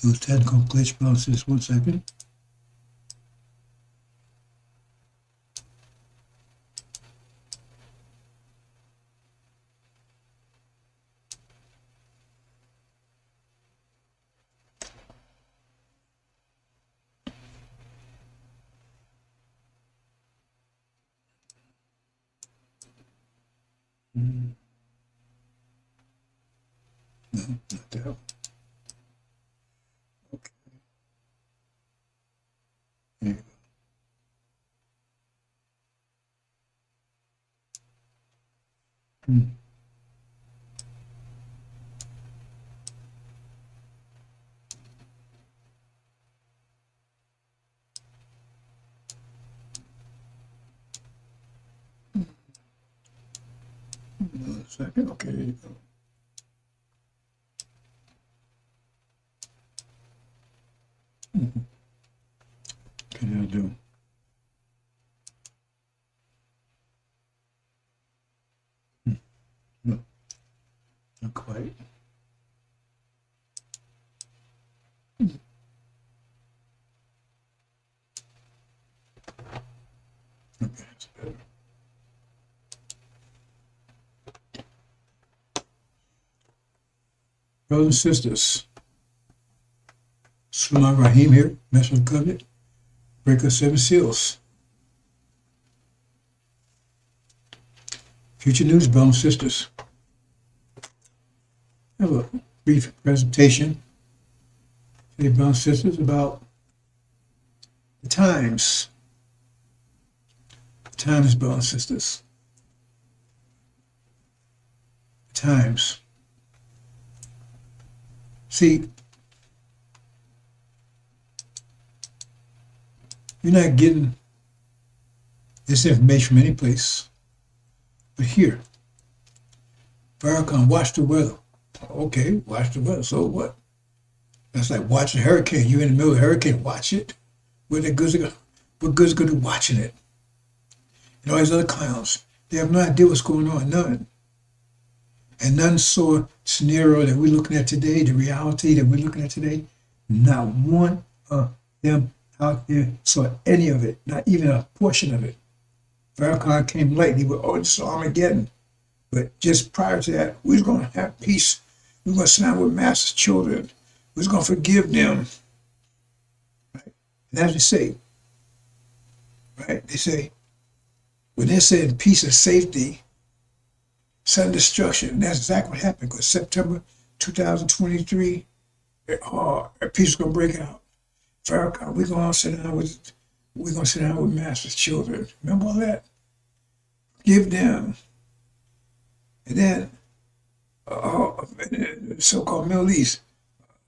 It was technical glitch bounces. 1 second. No, not that. Okay. There you go. Hmm. One second. Okay, there you go. Okay, that'll do. No, not quite. Okay, that's better. Brothers and sisters, Sulaiman Rahim here, Master of the Covenant, Breaker of 7 Seals. Future news, brothers and sisters. I have a brief presentation today, brothers and sisters, about the times. The times, brothers and sisters. The times. See, you're not getting this information from any place but here. Farrakhan, watch the weather. Okay, watch the weather. So what? That's like watching a hurricane. You're in the middle of a hurricane, watch it. What good's it going to be watching it? And all these other clowns, they have no idea what's going on, none. And none saw the scenario that we're looking at today, the reality that we're looking at today. Not one of them out there saw any of it, not even a portion of it. Farrakhan came late. He was, oh, this is Armageddon. But just prior to that, we was going to have peace. We were going to sit down with Master's children. We was going to forgive them. Right? And as they say, right? They say, when they said peace and safety, sudden destruction, that's exactly what happened. Because September 2023, peace is going to break out. Farrakhan, we're going to sit down with Master's children. Remember all that? Give them. And then the so-called Middle East,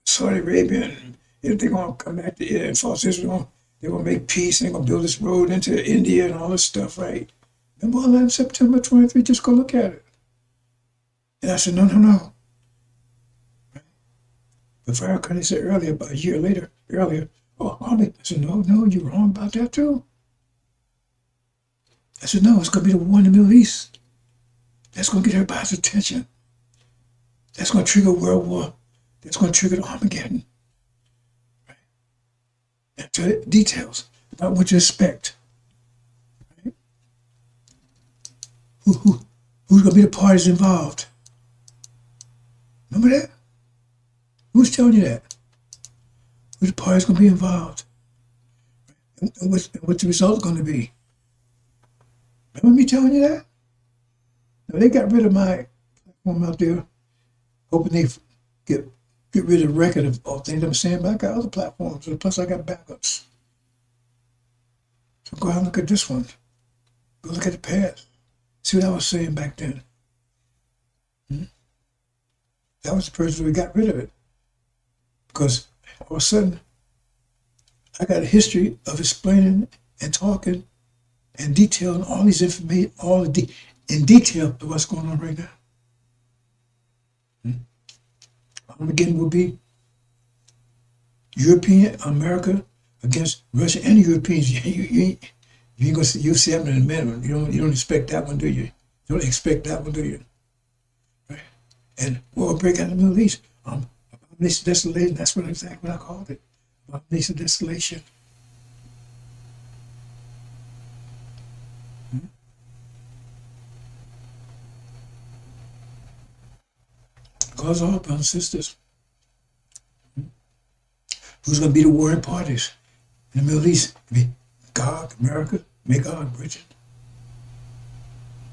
Saudi Arabia, if they're going to come back to and false Israel, they're going to make peace, and they're going to build this road into India and all this stuff, right? Remember all that in September 23? Just go look at it. And I said, no. Right? But Farrakhan said earlier, about a year later, I said, no, you're wrong about that too. I said, no, it's going to be the war in the Middle East. That's going to get everybody's attention. That's going to trigger World War. That's going to trigger the Armageddon. Right? And tell you details about what you expect. Right? Who's going to be the parties involved? Remember that? Who's telling you that? Which party's going to be involved? And what the result's going to be? Remember me telling you that? Now, they got rid of my platform out there, hoping they get rid of the record of all things I'm saying, but I got other platforms, and plus I got backups. So go out and look at this one. Go look at the past. See what I was saying back then. That was the person we got rid of it. Because all of a sudden, I got a history of explaining and talking and detailing all these information, in detail of what's going on right now. Armageddon will be European America against Russia and Europeans. You ain't gonna see, you'll see that in a minute. You don't expect that one, do you? You don't expect that one, do you? Right? And war will break out in the Middle East. About Abomination of desolation. That's what exactly what I called it. Abomination of desolation. Cause all brothers and sisters. Who's going to be the warring parties in the Middle East? Be God, America, may God bridge it,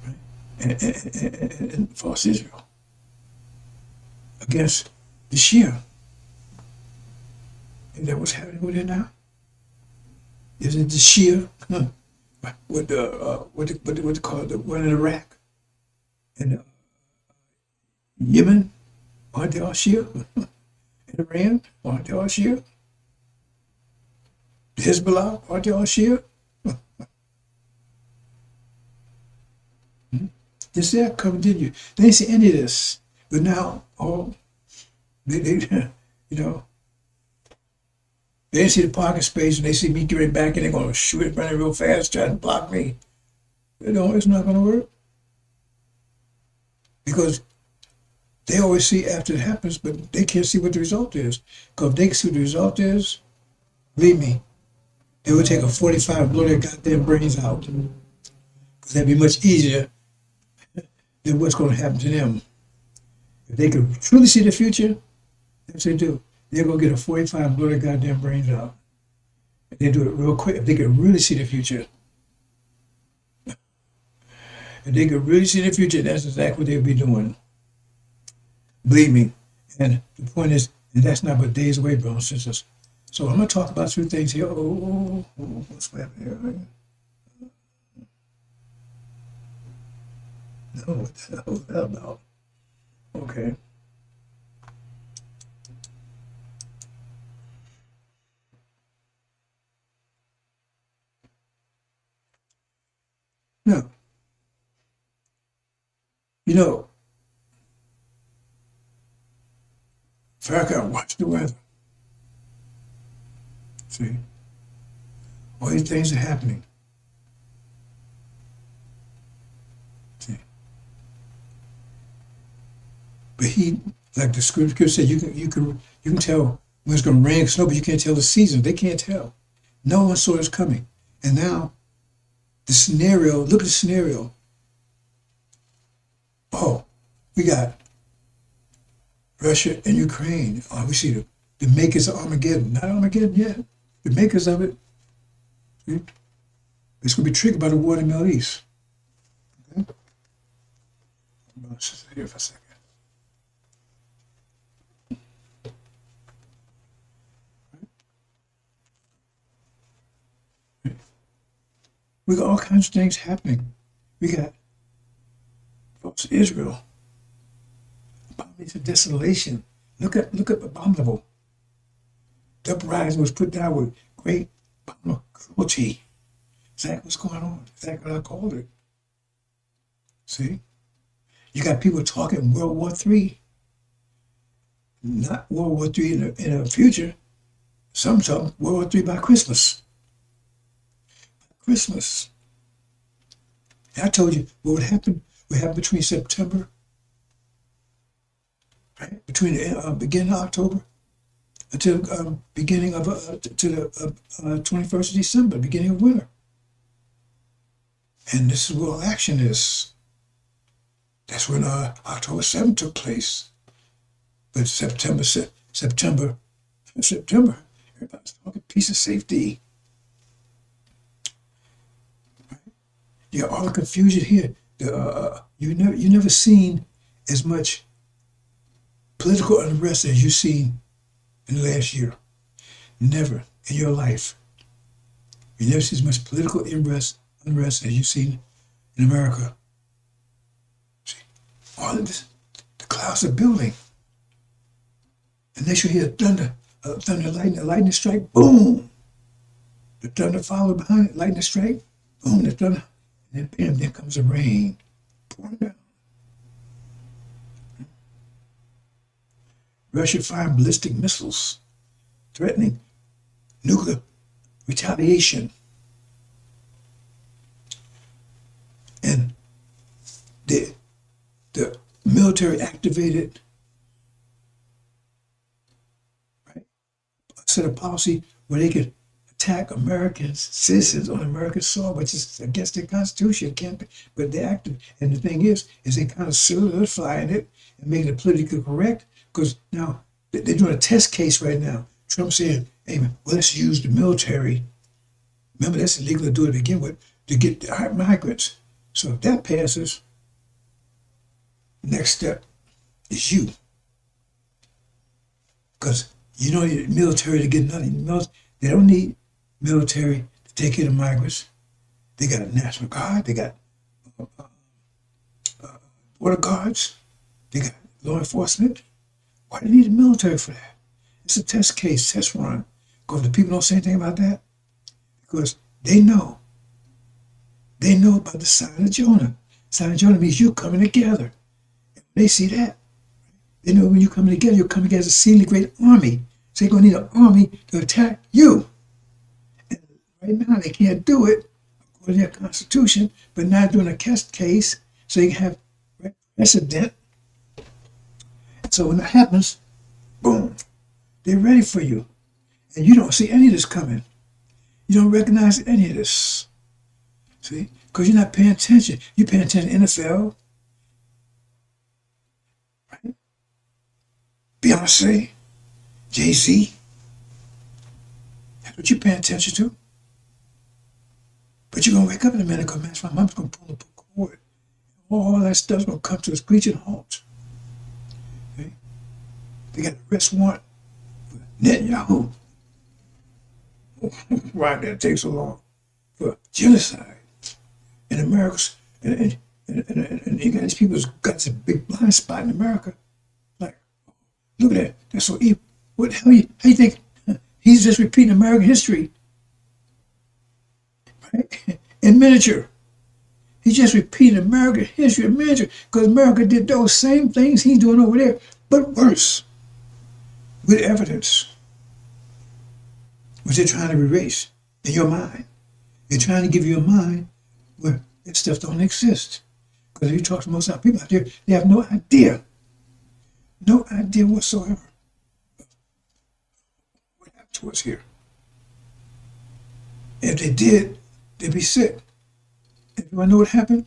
right? And false Israel against the Shia. Isn't that what's happening with it now? Isn't the Shia with what they call it, the one in Iraq and Yemen? Aren't they all Shia? In Iran? Aren't they all Shia? Hezbollah? Aren't they all Shia? This that continue. They didn't see any of this, but now they you know, they didn't see the parking space and they see me getting back and they're going to shoot it running real fast, trying to block me. You know, it's not going to work because they always see after it happens, but they can't see what the result is. Because if they can see what the result is, believe me, they would take a 45 and blow their goddamn brains out. Because that'd be much easier than what's going to happen to them. If they could truly see the future, that's what they do. They're going to get a 45 and blow their goddamn brains out. And they do it real quick. If they could really see the future. If they could really see the future, that's exactly what they'd be doing. Believe me. And the point is, and that's not but days away, brothers and sisters. So I'm going to talk about two things here. What's happening here? No, what the hell is that about? Okay. No. You know, Farrakhan, watch the weather. See? All these things are happening. See? But he, like the scripture said, you can tell when it's going to rain or snow, but you can't tell the season. They can't tell. No one saw this coming. And now, the scenario, look at the scenario. Oh, we got Russia and Ukraine. Oh, we see the makers of Armageddon. Not Armageddon yet. The makers of it. See? It's going to be triggered by the war in the Middle East. Okay? Let's just here for a second. We got all kinds of things happening. We got folks, Israel, abomination of desolation. Look up abominable. The uprising was put down with great abominable cruelty. Exactly what's going on. Exactly what I called it. See? You got people talking World War III. Not World War III in the future. Some talk World War III by Christmas. Christmas. I told you what would happen. What happened between September, right? Between the beginning of October until beginning of to the 21st of December, beginning of winter. And this is where all action is. That's when October 7th took place. But September, everybody's talking peace and safety. You got all the confusion here. You never seen as much political unrest as you've seen in the last year. Never in your life. You never seen as much political unrest as you've seen in America. See, all of this, the clouds are building. And next you hear thunder, lightning strike, boom. The thunder followed behind it, lightning strike, boom, the thunder. And then, bam, comes the rain pouring down. Russia firing ballistic missiles, threatening nuclear retaliation. And the military activated set a policy where they could attack American citizens on American soil, which is against their Constitution. Can't be, but they acted. And the thing is they kind of solidifying it and making it politically correct, because now they're doing a test case right now. Trump saying, hey, well, let's use the military. Remember, that's illegal to do to begin with, to get the migrants. So if that passes, next step is you. Because you don't need the military to get nothing. They don't need military to take care of migrants. They got a National Guard. They got border guards. They got law enforcement. Why do they need the military for that? It's a test case, test run. Because the people don't say anything about that, because they know. They know about the sign of Jonah. Sign of Jonah means you're coming together. And they see that. They know when you're coming together, you're coming together as a exceedingly great army. So they're going to need an army to attack you. And right now, they can't do it according to their Constitution, but now doing a test case so you can have precedent. So when that happens, boom, they're ready for you. And you don't see any of this coming. You don't recognize any of this. See? Because you're not paying attention. You're paying attention to NFL, right? Beyonce, Jay-Z. That's what you're paying attention to. But you're going to wake up in a minute because my mom's going to pull the cord. All that stuff's going to come to a screeching halt. Okay? They got an arrest warrant for Netanyahu. Why did it take so long? For genocide in America. And you got these people who's got this big blind spot in America. Like, look at that. That's so evil. How you think he's just repeating American history? Right? In miniature. He's just repeating American history in miniature, because America did those same things he's doing over there, but worse. With evidence. Which they're trying to erase in your mind. They're trying to give you a mind where that stuff don't exist. Because if you talk to most of the people out there, they have no idea whatsoever what happened to us here. If they did, they'd be sick. If you want to know what happened,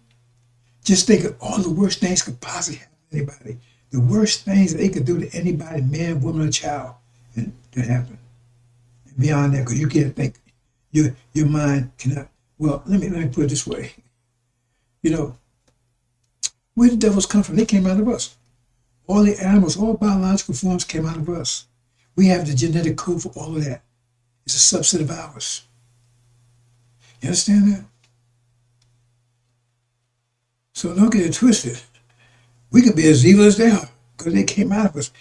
just think of all the worst things could possibly happen to anybody. The worst things that they could do to anybody, man, woman, or child, and that happened. Beyond that, because you can't think, your mind cannot. Well, let me put it this way. You know, where the devils come from? They came out of us. All the animals, all biological forms came out of us. We have the genetic code for all of that. It's a subset of ours. You understand that? So don't get it twisted. We can be as evil as they are because they came out of us.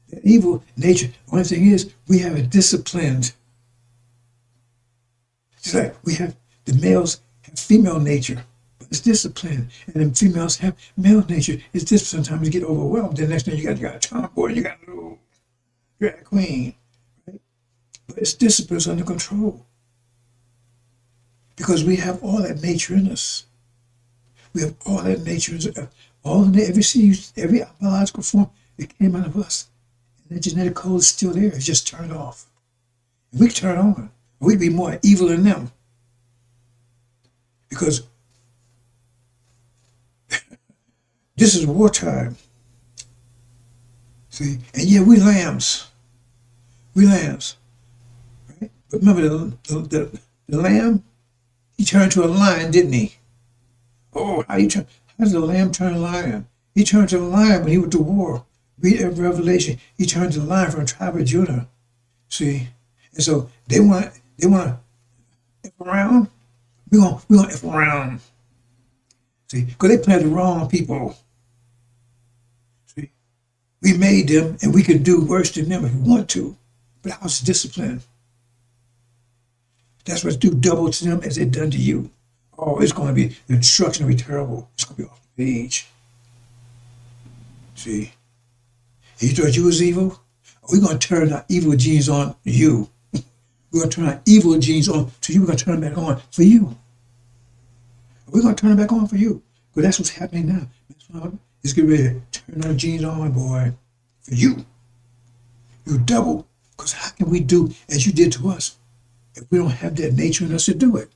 That evil nature. The only thing is, we have it disciplined. Just like we have, the males have female nature, but it's disciplined. And then females have male nature. It's disciplined. Sometimes you get overwhelmed. Then next thing you got a tomboy, you got a little drag queen. Right? But it's disciplined, it's under control. Because we have all that nature in us. We have all that nature in us. Every biological form that came out of us. And the genetic code is still there. It's just turned off. And we can turn it on. We'd be more evil than them. Because this is wartime. See? And yeah, we lambs. Right? But remember the lamb? He turned to a lion, didn't he? Oh, how did the lamb turn a lion? He turned to a lion when he went to war. Read Revelation. He turned to the lion from the tribe of Judah. See? And so they want to F around. We're gonna F around. See? Because they planted the wrong people. See? We made them, and we could do worse than them if we want to. But how's discipline? That's what's do double to them as they've done to you. Oh, it's going to be, the destruction will be terrible. It's going to be off the page. See? You thought you was evil? We're going to turn our evil genes on you. We're going to turn our evil genes on to you. We're going to turn them back on for you. We're going to turn them back on for you. Because that's what's happening now. It's getting ready to turn our genes on, boy, for you. You double, because Because how can we do as you did to us if we don't have that nature in us to do it?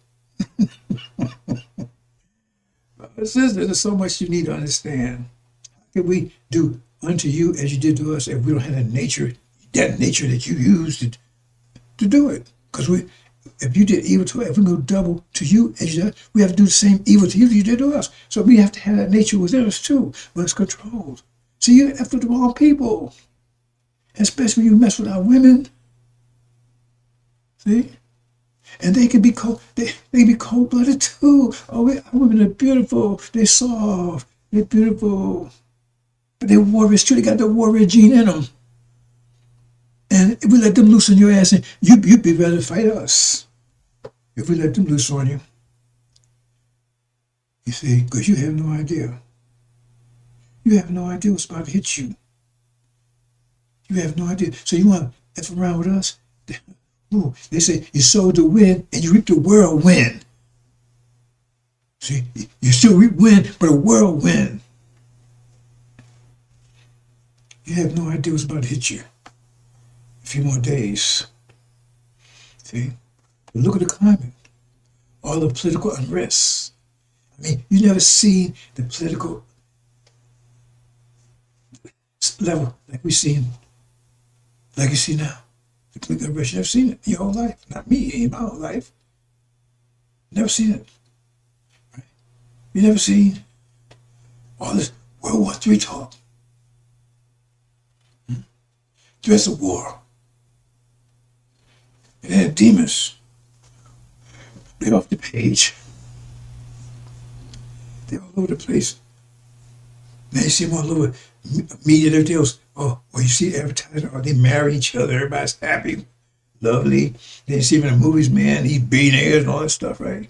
Sisters, there's so much you need to understand. How can we do unto you as you did to us if we don't have that nature that you used to do it? Because if you did evil to us, if we go double to you as you did, we have to do the same evil to you as you did to us. So we have to have that nature within us too, but it's controlled. See, you're after the wrong people, especially when you mess with our women. See? And they can be cold-blooded too. Oh, our women are beautiful. They're soft. They're beautiful. But they're warriors too. They got the warrior gene in them. And if we let them loose on your ass, and you'd be ready to fight us. If we let them loose on you. You see, because you have no idea. You have no idea what's about to hit you. You have no idea. So you want to F around with us? Ooh, they say you sowed the wind and you reap the whirlwind. See, you still reap wind, but a whirlwind. You have no idea what's about to hit you. A few more days. See, but look at the climate. All the political unrest. I mean, you never seen the political level like you see now. The political unrest, you never seen it in your whole life. Not me, in my whole life. Never seen it. Right? You never seen all this World War III talk. Threats of war. And then demons. They're off the page. They're all over the place. Now you see them all over media and everything else. Oh, well, you see advertising, oh, they marry each other, everybody's happy, lovely. Then you see them in the movies, man, he's billionaires and all that stuff, right?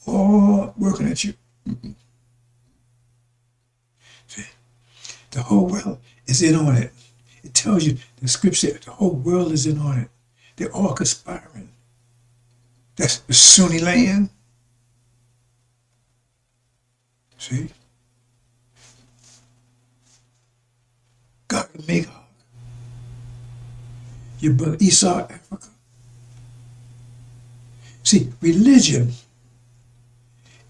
All working at you. See, the whole world is in on it. It tells you, the scripture, the whole world is in on it. They're all conspiring. That's the Sunni land. See? God can make your brother Esau, Africa. See, religion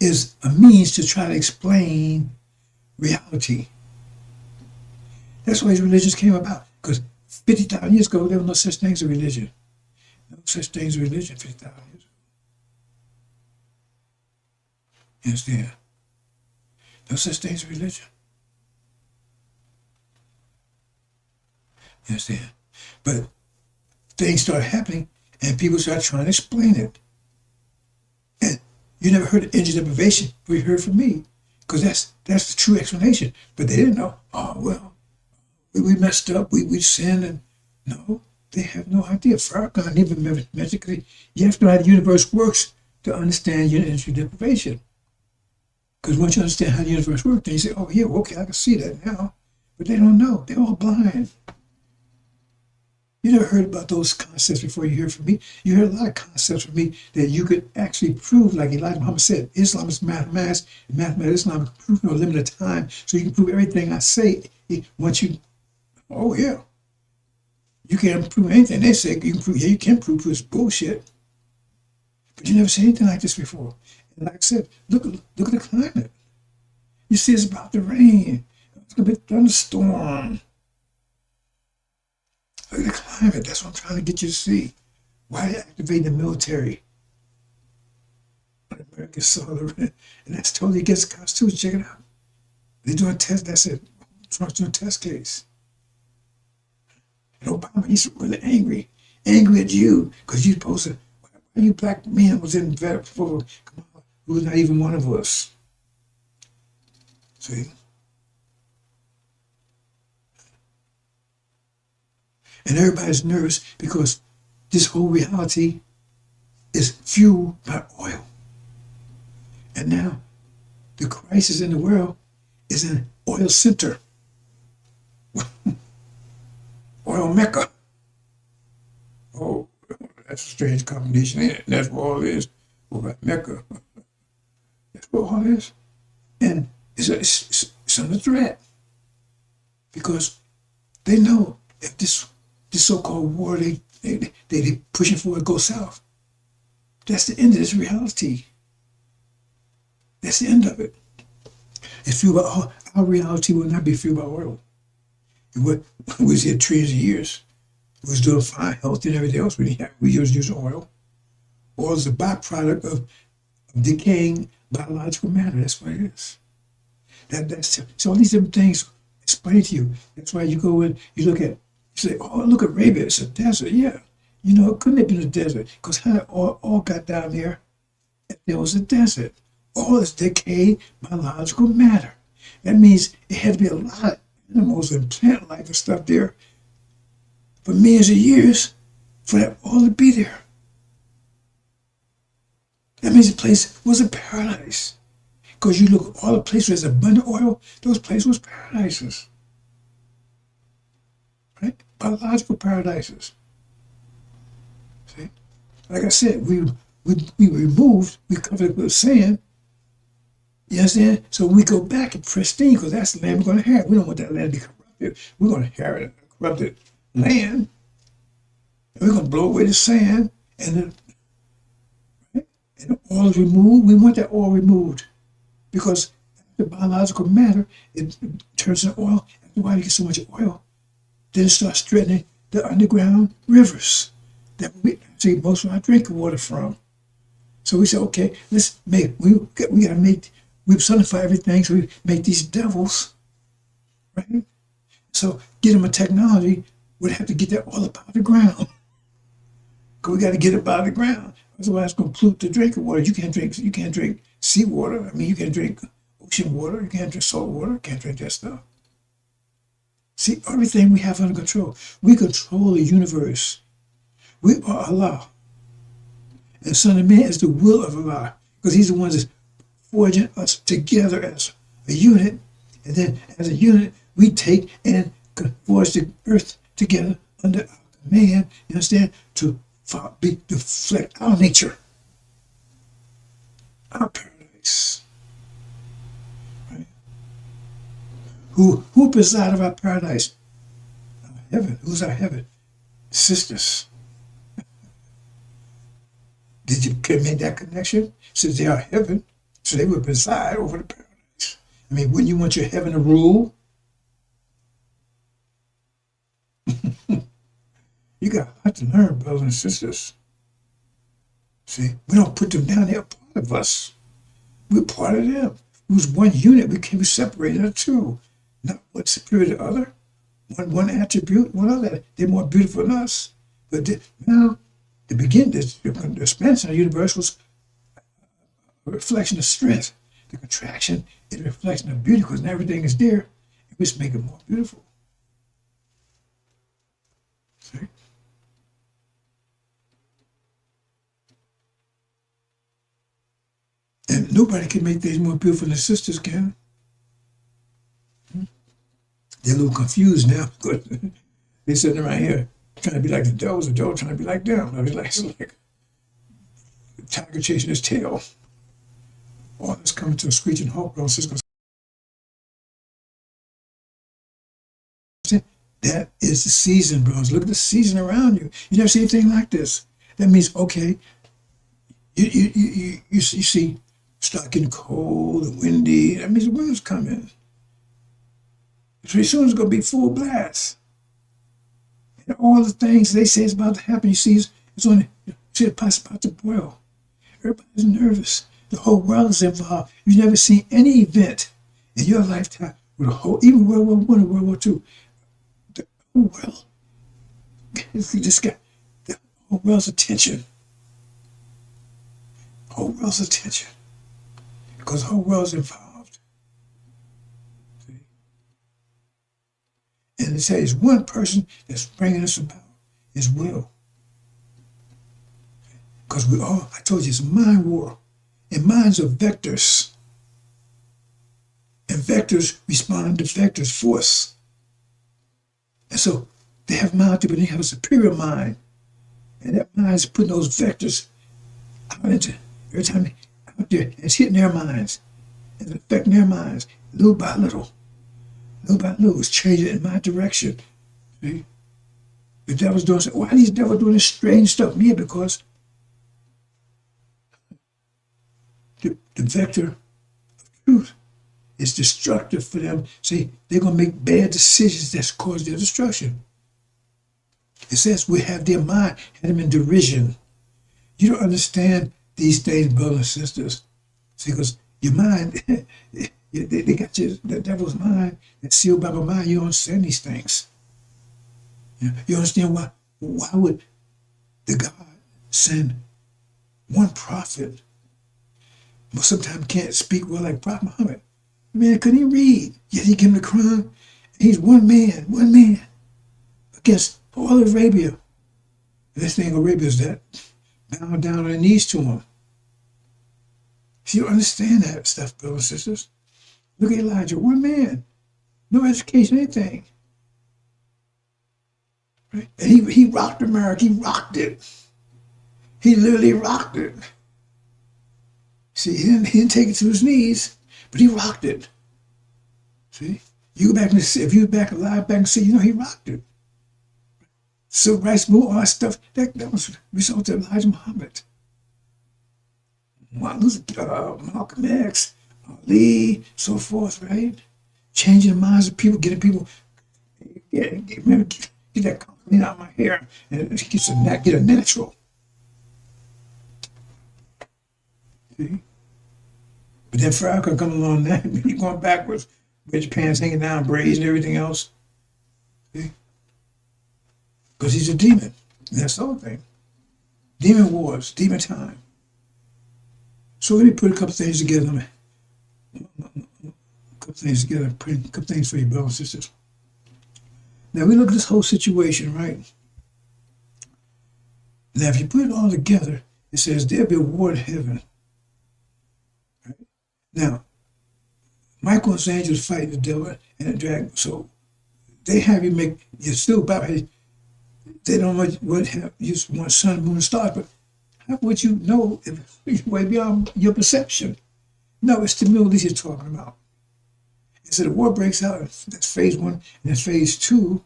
is a means to try to explain reality. That's why religions came about. Because 50,000 years ago, there was no such thing as a religion. No such thing as a religion 50,000 years ago. You understand? No such thing as a religion. You understand? But things started happening and people started trying to explain it. And you never heard of energy deprivation, but you heard from me. Because that's the true explanation. But they didn't know, oh, well, we messed up, we sinned, and no, they have no idea. Farrakhan even magically, you have to know how the universe works to understand your energy deprivation. Because once you understand how the universe works, then you say, oh, yeah, okay, I can see that now. But they don't know. They're all blind. You never heard about those concepts before you heard from me. You heard a lot of concepts from me that you could actually prove, like Elijah Muhammad said, Islam is mathematics, and mathematics, Islam is proof no limited time. So you can prove everything I say once you, oh yeah. You can't prove anything they say. You can prove, yeah, you can prove it's bullshit. But you never seen anything like this before. And like I said, look at the climate. You see it's about to rain. It's going to be a thunderstorm. Look at the climate. That's what I'm trying to get you to see. Why they activate the military? America's solar, and that's totally against the Constitution. Check it out. They're doing tests. That's it. Trump's doing a test case. And Obama, he's really angry at you because you're supposed to. Why you black men was in vet for? Come on, who was not even one of us. See. And everybody's nervous because this whole reality is fueled by oil. And now the crisis in the world is an oil center. Oil Mecca. Oh, that's a strange combination, ain't it? That's what all it is. Well, Mecca. That's what all it is. And it's under threat because they know if this this so-called war they pushing for it go south. That's the end of this reality. That's the end of it. It's fueled by our reality will not be fueled by oil. And what we was here trillions of years. We was doing fine, healthy, and everything else. We just use oil. Oil is a byproduct of decaying biological matter. That's what it is. So all these different things explain to you. That's why you go in, you look at, you say, oh, look at Arabia, it's a desert. Yeah. You know, it couldn't have been a desert because how it all got down there, there was a desert. All is decayed biological matter. That means it had to be a lot of animals and plant life and stuff there for millions of years for that all to be there. That means the place was a paradise. Because you look at all the places where there's abundant oil, those places was paradises. Right? Biological paradises. See? Like I said, we covered it with sand. You understand? So when we go back and pristine, because that's the land we're going to have. We don't want that land to be corrupted. We're going to inherit a corrupted land. And we're going to blow away the sand. And the oil is removed. We want that oil removed. Because the biological matter, it turns into oil. After a while, you get so much oil, then it starts threatening the underground rivers that we take most of our drinking water from. So we say, okay, let's make, we got to make, we personify everything, so we make these devils, right? So get them a technology, we'd have to get that oil up out of the ground. Because we got to get it out of the ground. Otherwise, it's going to pollute the drinking water. You can't drink seawater. I mean, you can drink ocean water. You can't drink salt water. You can't drink that stuff. See, everything we have under control. We control the universe. We are Allah. And the Son of Man is the will of Allah. Because he's the one that's forging us together as a unit. And then as a unit, we take and forge the earth together under our command, you understand, to reflect our nature, our paradise. Right? Who preside of our paradise? Our heaven. Who's our heaven? Sisters. Did you make that connection? Since they are heaven, so they would preside over the paradise. I mean, wouldn't you want your heaven to rule? You got a lot to learn, brothers and sisters. See, we don't put them down. They're part of us. We're part of them. It was one unit. We can't be separated into two. Not one superior to the other. One attribute, one other. They're more beautiful than us. But now, the expansion of the universe was a reflection of strength. The contraction is a reflection of beauty because everything is there. We just make it more beautiful. See? And nobody can make things more beautiful than sisters can. They're a little confused now. They're sitting around here trying to be like the devil trying to be like them. I mean, it's like a tiger chasing his tail. All this coming to a screeching halt, bro. That is the season, bros. Look at the season around you. You never see anything like this. That means, okay, you see, start getting cold and windy. That means the winter's coming. Pretty soon it's going to be full blast. And all the things they say is about to happen, you see, it's on. You see the pot's about to boil. Everybody's nervous. The whole world is involved. You've never seen any event in your lifetime with a whole, even World War I and World War II. The whole world, you just got the whole world's attention. Whole world's attention. Because the whole world's involved. See? And it says one person that's bringing us about his will. Because we all, I told you, it's a mind war. And minds are vectors. And vectors respond to vectors, force. And so they have mind, but they have a superior mind. And that mind is putting those vectors out into, every time out there, it's hitting their minds. And affecting their minds, little by little. Little by little, it's changing in my direction. See? The devil's doing, why are these devils doing this strange stuff? Yeah, because the vector of truth is destructive for them. See, they're going to make bad decisions that's cause their destruction. It says we have their mind, had them in derision. You don't understand these things, brothers and sisters. See, because your mind, they got the devil's mind that's sealed by my mind. You don't understand these things. You understand why would the God send one prophet, but sometimes can't speak well like Prophet Muhammad? Man, couldn't he read? Yet he gave him the Quran. He's one man against all of Arabia. And this thing Arabia is that bound down on their knees to him. So you understand that stuff, brothers and sisters. Look at Elijah, one man, no education, anything. Right? And he rocked America, he rocked it. He literally rocked it. See, he didn't take it to his knees, but he rocked it. See? You go back and see, if you back alive, back and see, he rocked it. Civil rights movement, all that stuff, that was the result of Elijah Muhammad. Martin Luther, Malcolm X, Ali, so forth, right? Changing the minds of people, getting people, get that compliment out of my hair, and get a natural. See? But then Farrakhan come along now, he going backwards, with your pants hanging down, braids and everything else. See? Because he's a demon. That's the whole thing. Demon wars, demon time. So let me put a couple things together. Put a couple things for you, brothers and sisters. Now we look at this whole situation, right? Now if you put it all together, it says there'll be a war in heaven. Right? Now, Michael and angels fighting the devil and the dragon. So they have you make, you're still about, they don't know what have, you want sun, moon, and stars, but how would you know if it's way beyond your perception? No, it's the Middle East you're talking about. And so the war breaks out, that's phase one, and then phase two,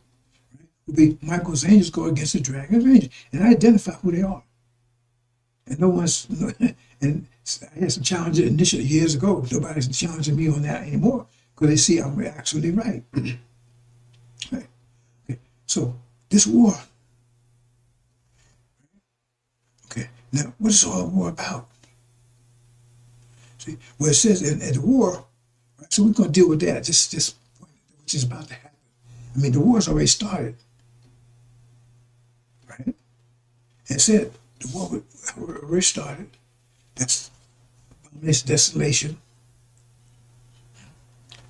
right, will be Michael's angels go against the dragon's angels and identify who they are. And and I had some challenges initially years ago. Nobody's challenging me on that anymore because they see I'm actually right. Right. Okay. So this war. Okay. Now, what is all the war about? See, well, it says in the war, right, so we're going to deal with that, this which is about to happen. I mean, the war's already started, right? And it said the war already started. That's this desolation.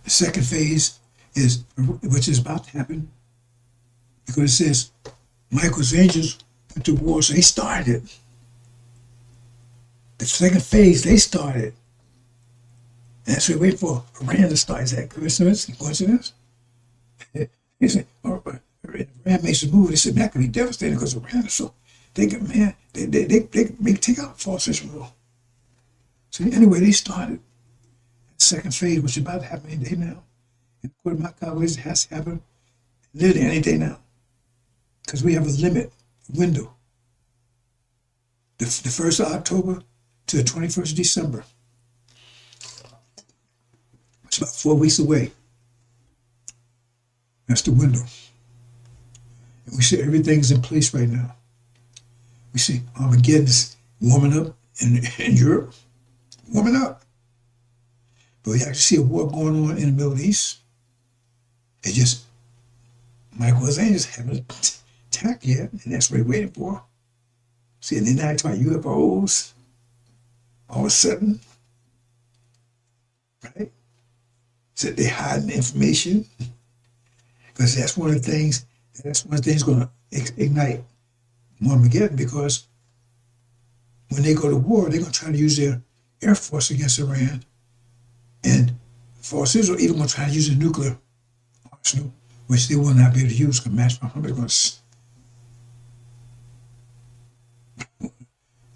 The second phase is, which is about to happen, because it says Michael's angels went to war, so they started it. The second phase, they started. And that's what we wait for Iran to start. Is that coincidence? He said, Iran makes a move. They said that could be devastating because Iran is so they take out false Israel. So anyway, they started the second phase, which is about to happen any day now. And according to my calculations, it has to happen literally any day now. Because we have a limit, window. The 1st of October to the 21st of December. It's about 4 weeks away. That's the window. And we see everything's in place right now. We see Armageddon is warming up in Europe. Warming up. But we actually see a war going on in the Middle East. It's just Michael's angels haven't attacked yet, and that's what we're waiting for. See, and then now talking about UFOs, all of a sudden, right? So they're hiding information, because that's one of the things going to ignite Armageddon, because when they go to war, they're going to try to use their Air Force against Iran, and false Israel even going to try to use a nuclear arsenal, which they will not be able to use, because Match Muhammad is going to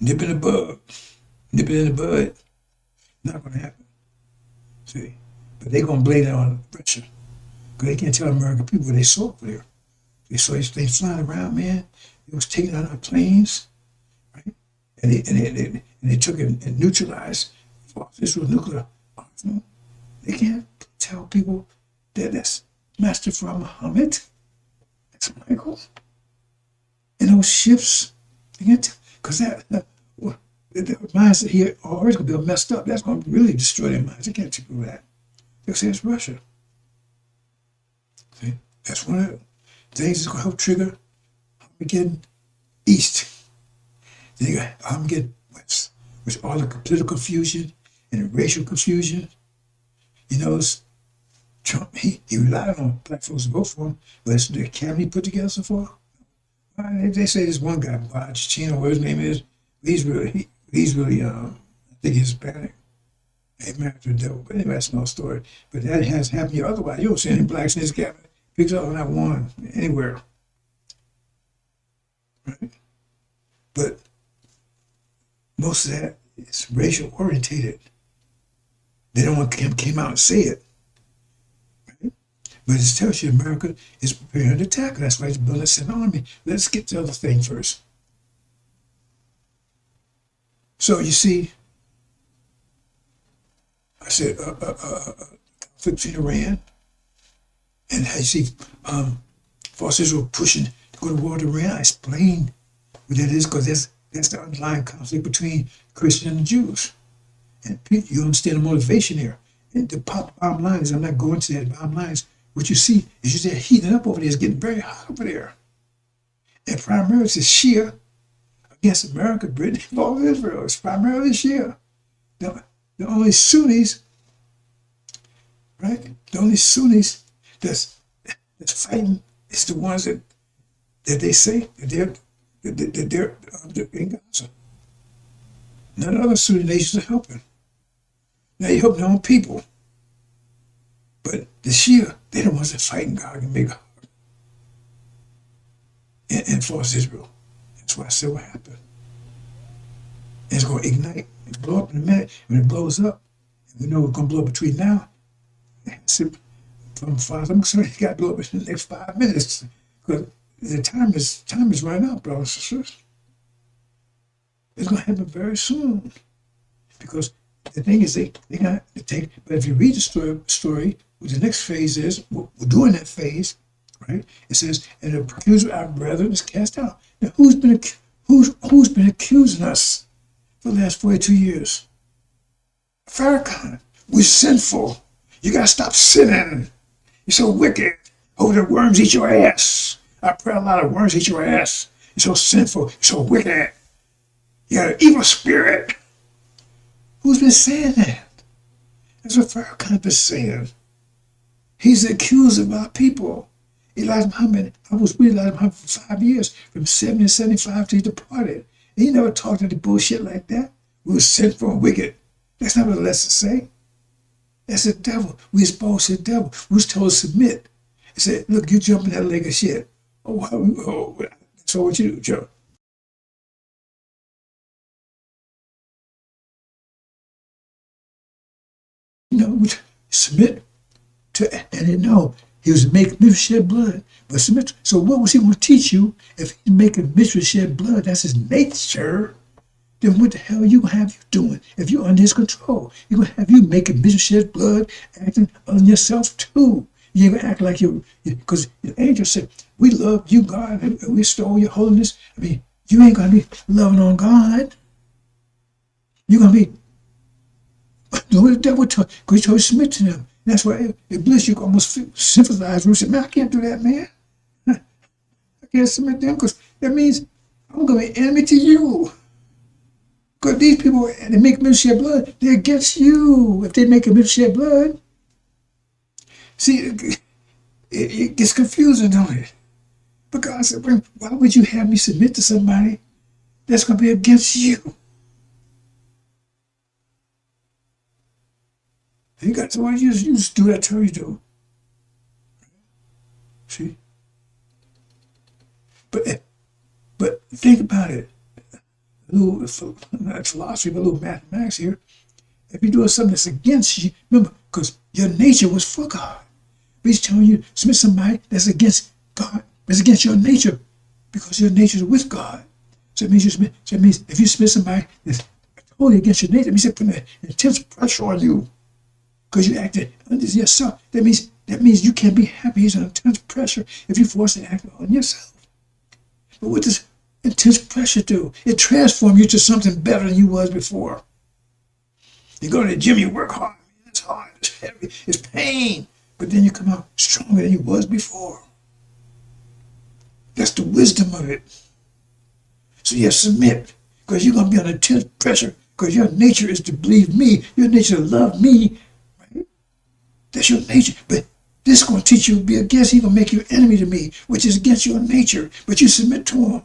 nip it in the bud. Not going to happen. See, but they're going to blame it on Russia, because they can't tell American people what they saw over there. saw these things flying around, man. It was taking out our planes, right? And they took it and neutralized Israel nuclear arsenal. They can't tell people that that's Master from Muhammad, that's Michael, and those ships. They can't because the minds that here are always going to be messed up. That's going to really destroy their minds. They can't tell people that. They'll say it's Russia. See? That's one of the things that's going to help trigger Armageddon East. Then you got Armageddon West, which all the political confusion and the racial confusion. You know, Trump, he relied on black folks to vote for him, but it's the cabinet he put together so far. They say this one guy, Chino, whatever his name is, he's really, I think he's Hispanic. He married to the devil. But anyway, that's no story. But that has happened here. Otherwise, you don't see any blacks in his cabinet. Picks up not one anywhere. Right? But most of that is racial orientated. They don't want to come out and say it. Right? But it tells you America is preparing to attack. That's why it's building an army. Let's get to the other thing first. So you see, I said, conflict between Iran and how you see false Israel pushing to go to war with Iran. I explained what that is because that's the underlying conflict between Christians and Jews. And you understand the motivation here. And the bottom line is, I'm not going to that. The bottom line is, what you see is you see it heating up over there. It's getting very hot over there. And primarily it's Shia against America, Britain, and all of Israel. It's primarily Shia. The only Sunnis, right? The only Sunnis that's fighting is the ones that they say that they're in Gaza. None of the other Sunni nations are helping. Now you help their own people. But the Shia, they're the ones that fighting God and make God and force Israel. That's why I said what happened. And it's going to ignite and blow up in a minute. When it blows up, we know it's going to blow up between now. From far as I'm concerned, it got to blow up in the next 5 minutes. Because the time is running out, brothers and sisters. It's going to happen very soon. Because the thing is, they got to take, but if you read the story, what the next phase is, we're doing that phase, right? It says, and the accuser of our brethren is cast out. Now, who's been accusing us for the last 42 years? Farrakhan. We're sinful. You got to stop sinning. You're so wicked. Oh, the worms eat your ass. I pray a lot of worms eat your ass. You're so sinful. You're so wicked. You got an evil spirit. Who's been saying that? That's what Farrakhan been saying. He's the accuser of our people. Elijah Muhammad, I was with Elijah Muhammad for 5 years, from 70 to 75 till he departed. And he never talked any bullshit like that. We were sinful and wicked. That's not what the lesson say. That's the devil. We exposed the devil. We was told to submit. He said, look, you jump in that lake of shit. So what you do, Joe? You know, submit to, and they know he was making Mithra shed blood. But submit. So what was he going to teach you if he's making Mithra shed blood? That's his nature. Then what the hell are you going to have you doing if you're under his control? You're going to have you making Mithra shed blood, acting on yourself too. You're going to act like you, because the angel said, we love you, God, and we restore your holiness. I mean, you ain't going to be loving on God. You're going to be doing what the devil told, because he told you to submit to them. And that's why it bless you almost sympathize with him. Say, man, I can't do that, man. I can't submit to them because that means I'm going to be enemy to you. Because these people, they make men shed blood, they're against you. If they make a men shed blood, see, it gets confusing, don't it? But God said, why would you have me submit to somebody that's going to be against you? You got to you just do that till you do. See? But think about it. A little, not philosophy, but a little mathematics here. If you're doing something that's against you, remember, because your nature was for God. But he's telling you, submit somebody that's against God, It's against your nature because your nature is with God. So it means if you submit somebody that's totally against your nature, it means they're putting intense pressure on you because you acted under yourself. That means you can't be happy. It's an intense pressure if you force to act on yourself. But what does intense pressure do? It transforms you to something better than you was before. You go to the gym, you work hard. It's hard, it's heavy, it's pain. But then you come out stronger than you was before. That's the wisdom of it. So you submit because you're going to be under intense pressure because your nature is to believe me. Your nature to love me. Right? That's your nature. But this is going to teach you to be against. He's going to make you an enemy to me, which is against your nature. But you submit to him.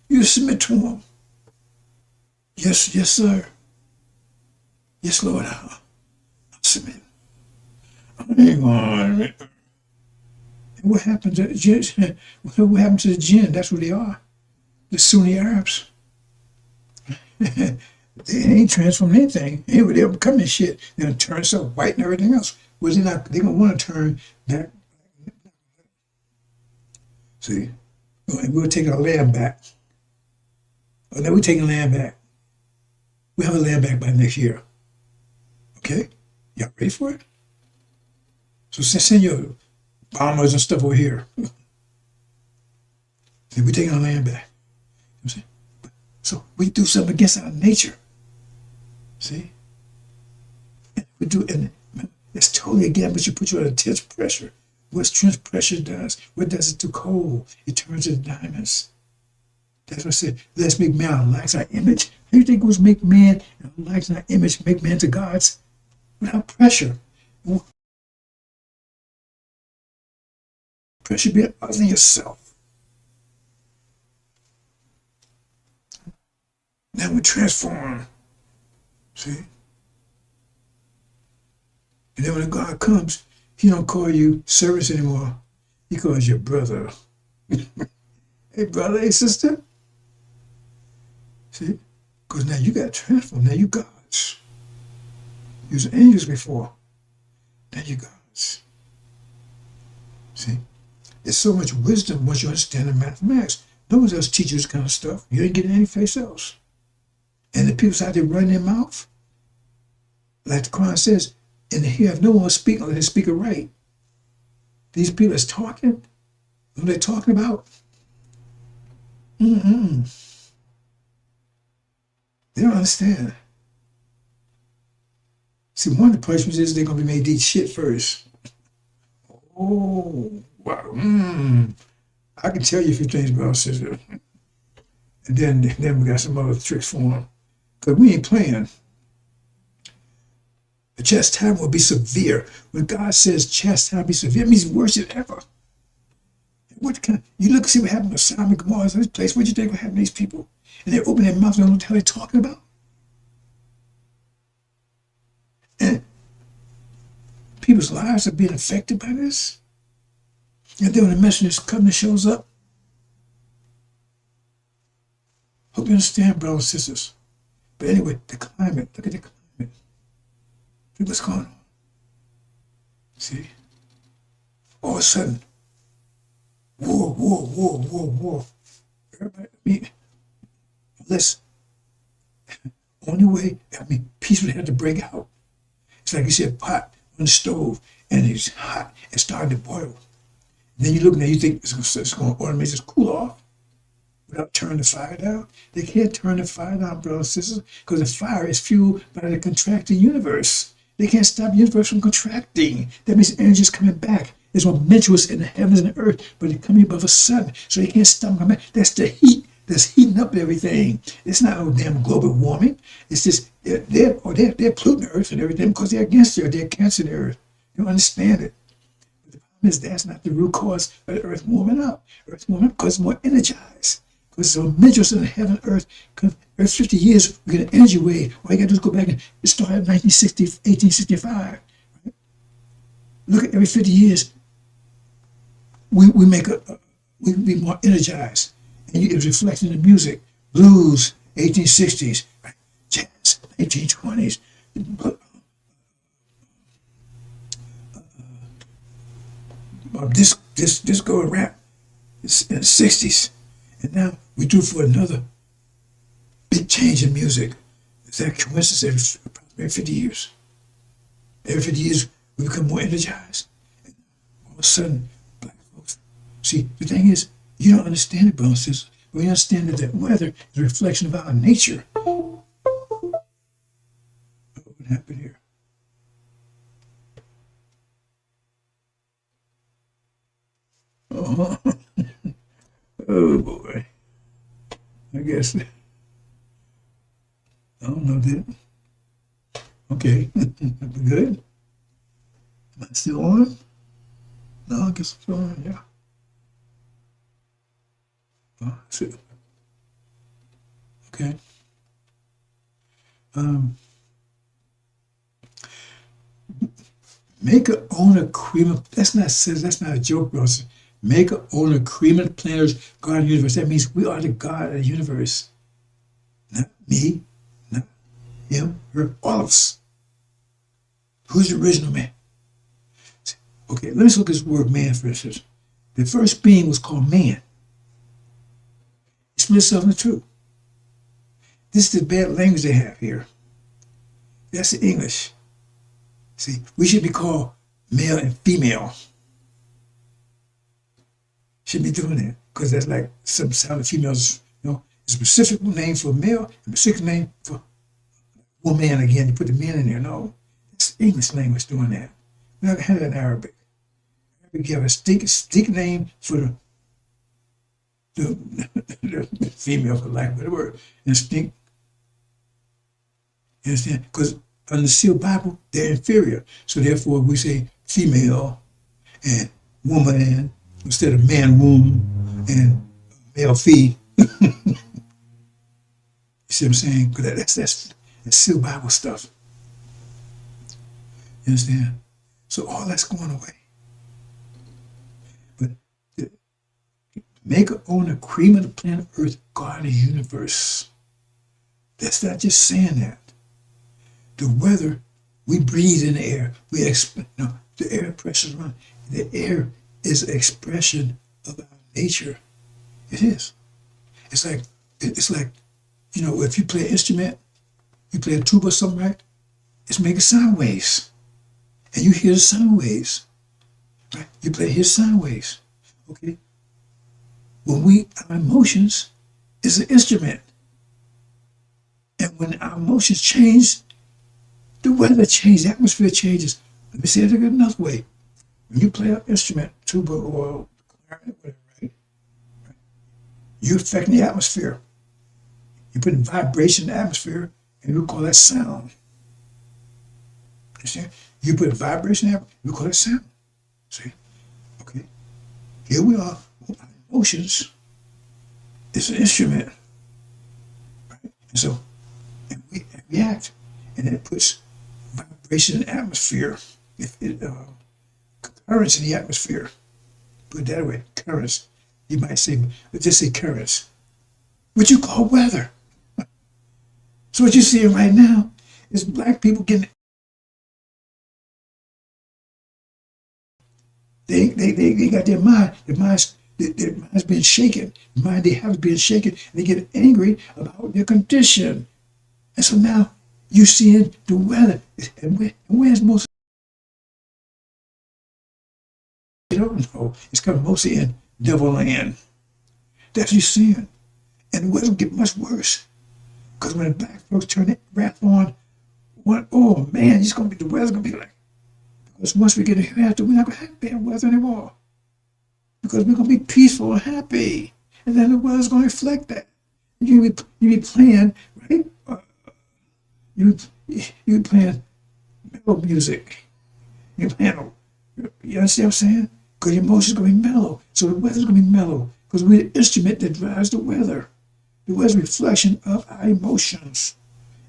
You submit to him. Yes, yes, sir. Yes, Lord. I'll submit. Hang on. What happened to the jinn? What happened to the jinn? That's what they are. The Sunni Arabs. They ain't transformed anything. Anyway, they're becoming shit. They're gonna turn so white and everything else. Well, they're gonna want to turn back. See? And we're taking our land back. Oh, now we're taking land back. We have a land back by next year. Okay? Y'all ready for it? So send your bombers and stuff over here. And we're taking our land back. You know what I'm saying? So we do something against our nature. See? And we do, and it's totally again, but you put you under intense pressure. What intense pressure does? What does it to coal? It turns into diamonds. That's what I said. Let's make man our likeness, our image. How do you think it was make man our likeness, our image, make man to God's? Without pressure. Pressure be other than yourself. Now we transform. See? And then when God comes, he don't call you servants anymore. He calls you brother. Hey, brother, hey, sister. See? Because now you got transformed. Now you God's. You was angels before. Now you God's. See? There's so much wisdom once you understand the mathematics. No one else teaches this kind of stuff. You ain't getting any place else. And the people out there running their mouth, like the Quran says, and he have no one speak unless they speak it right. These people that's talking, what they're talking about, they don't understand. See, one of the punishments is they're going to be made to eat shit first. Oh, wow. I can tell you a few things about sister. And then we got some other tricks for them. Because we ain't playing. The chastisement will be severe. When God says chastisement will be severe, it means worse than ever. You look and see what happened to Sodom and Gomorrah in this place. What do you think will happen to these people? And they open their mouth and don't know what the hell they're talking about. And people's lives are being affected by this. And then when the messenger's covenant shows up, hope you understand, brothers and sisters. But anyway, the climate, look at the climate. Look what's going on. See? All of a sudden, war. Everybody, only way, peace would have to break out. It's like you see a pot on the stove, and it's hot, it's starting to boil. And then you look and you think it's going to automatically just cool off without turning the fire down. They can't turn the fire down, brothers and sisters, because the fire is fueled by the contracting universe. They can't stop the universe from contracting. That means energy is coming back. There's more tumultuous in the heavens and the earth, but it's coming above the sun, so they can't stop coming back. That's the heat that's heating up everything. It's not no damn global warming. It's just they're polluting the earth and everything because they're against the earth. They're cancer the earth. You don't understand it. But the problem is that's not the root cause of the earth warming up. Earth warming up because it's more energized. Because it's so tumultuous in the heaven and earth. Earth 50 years, we get an energy wave. All you got to do is go back and start at 1865. Right? Look at every 50 years, we be more energized. And it reflects in the music. Blues, 1860s, right? Jazz, 1920s. Disco and rap, in the 60s. And now we do for another big change in music. Is that coincidence every 50 years? Every 50 years, we become more energized. And all of a sudden, black folks. See, the thing is, you don't understand it, brothers and sisters. We understand that the weather is a reflection of our nature. What happened here? Oh, oh boy. I guess. I don't know that. Okay. Good. Am I still on? No, I guess I'm still on. Yeah. Oh, that's it. Okay. Um, Make a owner cream of, that's not a joke, bro. Make a owner cream of the planners, God of the universe. That means we are the God of the universe. Not me, not him, her, all of us. Who's the original man? Okay, let's look at this word man, for instance. The first being was called man. It split itself into two. This is the bad language they have here. That's the English. See, we should be called male and female. Should be doing that because that's like some sound of females. A specific name for male, and a specific name for woman. Again, you put the men in there. No, it's English language doing that. We're not gonna have that in Arabic. Arabic, you have a stick name for the female, for lack of a better word, and stink. You understand? Because under the sealed Bible, they're inferior. So therefore, we say female and woman instead of man, womb, and male, fee. You see what I'm saying? Because that's sealed Bible stuff. You understand? So all that's going away. But make a own the cream of the planet Earth, God of the universe. That's not just saying that. The weather, we breathe in the air. The air pressure around. The air is an expression of our nature. It is. It's like, if you play an instrument, you play a tuba or something, right? It's making sound waves. And you hear the sound waves. Right? You hear sound waves. Okay? Our emotions is an instrument. And when our emotions change, the weather changes, the atmosphere changes. Let me say it another way. When you play an instrument, tuba or clarinet, whatever, right? You're affecting the atmosphere. You put vibration in the atmosphere, and we call that sound. Understand? You put vibration in the atmosphere, we call that sound. See? Okay. Here we are. Our emotions is an instrument. Right? And so, and we react, and it puts vibration in the atmosphere. Currents in the atmosphere. Put it that way, currents. You might say, let's just say currents. What you call weather. So what you're seeing right now is black people getting, they got their mind's being shaken. The mind they have is being shaken. And they get angry about their condition. And so now you're seeing the weather. And where's most? You don't know. It's coming mostly in devil land. That's what you're seeing. And the weather will get much worse. Because when the black folks turn their wrath on, oh man, the weather's gonna be like, because once we get in hereafter, we're not gonna have bad weather anymore. Because we're gonna be peaceful and happy. And then the weather's gonna reflect that. You be playing, right? You playing mellow music. You understand what I'm saying? Because your emotions gonna be mellow. So the weather's gonna be mellow. Because we're the instrument that drives the weather. The weather's a reflection of our emotions.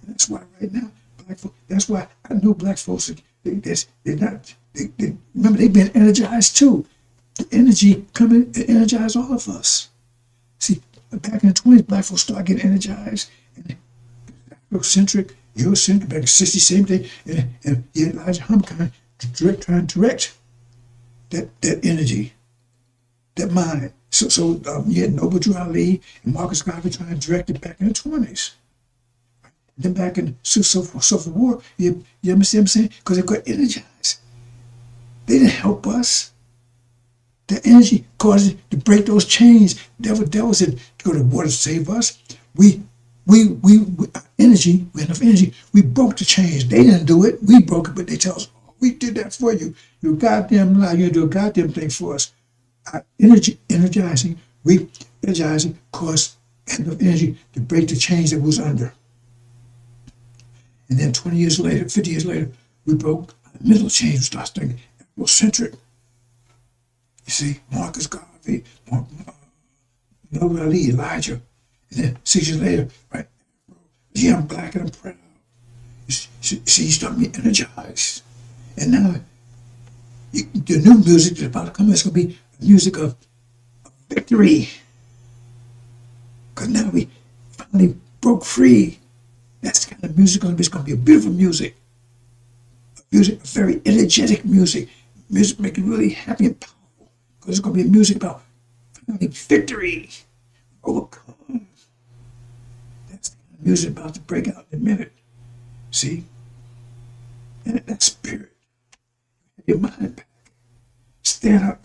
And that's why right now, black folks, that's why I know black folks, remember, they've been energized too. The energy coming to energize all of us. See, back in the 20s, black folks started getting energized. And Afrocentric, Eurocentric, back in the 60s, same thing. And Elijah Hummer trying to direct that energy. that mind. You had Noble Drew Ali and Marcus Garvey trying to direct it back in the 20s. Then back in Civil War, you understand what I'm saying? Because they got energized. They didn't help us. The energy caused it to break those chains. Devil said to go to war to save us. Energy, we had enough energy. We broke the chains. They didn't do it. We broke it, but they tell us, oh, we did that for you. You goddamn lie. You didn't do a goddamn thing for us. Our energizing caused enough energy to break the chains that was under. And then 20 years later, 50 years later, we broke the middle chains. We started thinking Afrocentric. You see, Marcus Garvey, Noble Ali, Elijah. And then 6 years later, right? Yeah, I'm black and I'm proud. You see, you start being energized. And now, the new music that's about to come is going to be music of victory. Because now we finally broke free. That's the kind of music going to be. It's going to be a beautiful music. A very energetic music. Music making you really happy and powerful. Because it's going to be music about finally victory. Overcome. That's the kind of music about to break out in a minute. See? And that spirit. Your mind back. Stand up.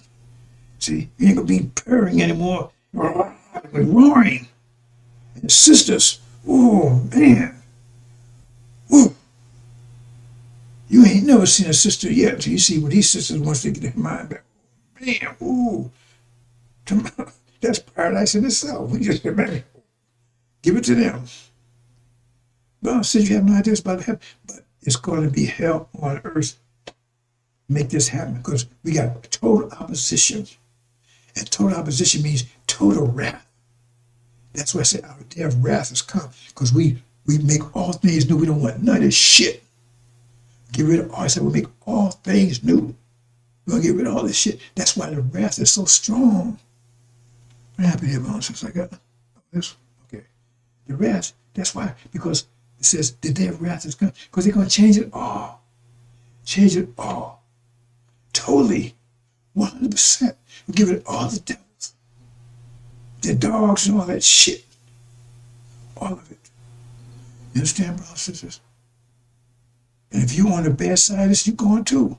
See? You ain't going to be purring anymore. You're roaring. And sisters. Oh, man. Ooh. You ain't never seen a sister yet until you see what these sisters once they get their mind back. Man, ooh. That's paradise in itself. We just man, give it to them. Well, since you have no idea what's about to happen, but it's going to be hell on earth. Make this happen because we got total opposition. And total opposition means total wrath. That's why I say our day of wrath has come because we make all things new. We don't want none of this shit. Get rid of all. I said we make all things new. We're going to get rid of all this shit. That's why the wrath is so strong. What happened here, Bones? Since I got this? Okay. The wrath, that's why, because it says the day of wrath has come. Because they're going to change it all. Change it all. Totally. 100%. We'll give it all the devils. The dogs and all that shit. All of it. You understand, brothers and sisters? And if you're on the bad side of this, you're going too.